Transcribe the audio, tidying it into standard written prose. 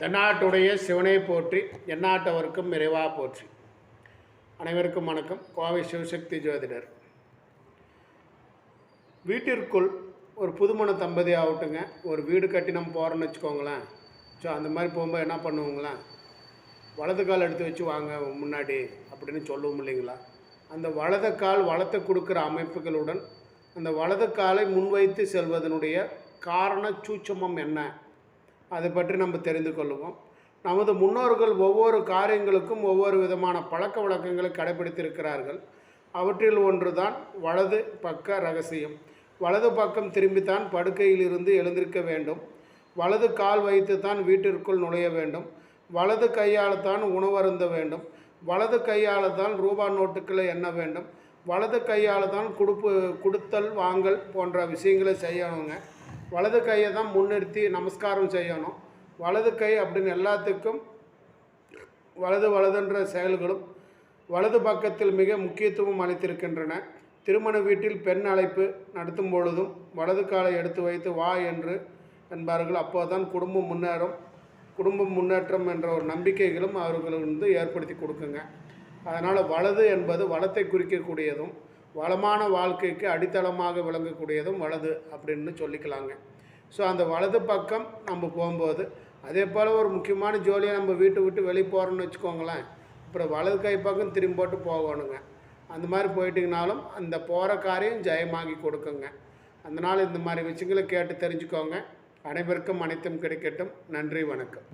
தென்னாட்டுடைய சிவனை போற்றி எந்நாட்டவருக்கும் இறைவா போற்றி. அனைவருக்கும் வணக்கம். கோவை சிவசக்தி ஜோதிடர். வீட்டிற்குள் ஒரு புதுமண தம்பதி ஆகட்டுங்க, ஒரு வீடு கட்டி நம்ம போகிறோன்னு வச்சுக்கோங்களேன். ஸோ அந்த மாதிரி போகும்போது என்ன பண்ணுவோங்களேன், வலது கால் எடுத்து வச்சு வாங்க முன்னாடி அப்படின்னு சொல்லுவோம் இல்லைங்களா. அந்த வலது கால் வளத்தை கொடுக்குற அமைப்புகளுடன் அந்த வலது காலை முன்வைத்து செல்வதனுடைய காரண சூட்சமம் என்ன, அதை பற்றி நம்ம தெரிந்து கொள்வோம். நமது முன்னோர்கள் ஒவ்வொரு காரியங்களுக்கும் ஒவ்வொரு விதமான பழக்க வழக்கங்களை கடைபிடித்திருக்கிறார்கள். அவற்றில் ஒன்று தான் வலது பக்க ரகசியம். வலது பக்கம் திரும்பித்தான் படுக்கையில் இருந்து எழுந்திருக்க வேண்டும். வலது கால் வைத்து தான் வீட்டிற்குள் நுழைய வேண்டும். வலது கையால் தான் உணவருந்த வேண்டும். வலது கையால் தான் ரூபா நோட்டுக்களை எண்ண வேண்டும். வலது கையால் தான் கொடுத்தல் வாங்கல் போன்ற விஷயங்களை செய்யணுங்க. வலது கையை தான் முன்னிறுத்தி நமஸ்காரம் செய்யணும். வலது கை அப்படின்னு எல்லாத்துக்கும் வலதுன்ற செயல்களும் வலது பக்கத்தில் மிக முக்கியத்துவம் அளித்திருக்கின்றன. திருமண வீட்டில் பெண் அழைப்பு நடத்தும் பொழுதும் வலது காலை எடுத்து வைத்து வா என்று என்பார்கள். அப்போதான் குடும்பம் முன்னேற்றம் என்ற ஒரு நம்பிக்கைகளும் அவர்கள் ஏற்படுத்தி கொடுக்குங்க. அதனால் வலது என்பது வளத்தை குறிக்கக்கூடியதும் வளமான வாழ்க்கைக்கு அடித்தளமாக விளங்கக்கூடியதும் வலது அப்படின்னு சொல்லிக்கலாங்க. ஸோ அந்த வலது பக்கம் நம்ம போகும்போது அதே போல் ஒரு முக்கியமான ஜோலியை நம்ம வீட்டை விட்டு வெளியே போகிறோன்னு வச்சுக்கோங்களேன், அப்புறம் வலது கை பக்கம் திரும்பி போட்டு போகணுங்க. அந்த மாதிரி போயிட்டிங்கனாலும் அந்த போகிற காரியம் ஜெயமாகி கொடுக்குங்க. அதனால் இந்த மாதிரி விஷயங்களை கேட்டு தெரிஞ்சுக்கோங்க. அனைவருக்கும் அனைத்தும் கிடைக்கட்டும். நன்றி, வணக்கம்.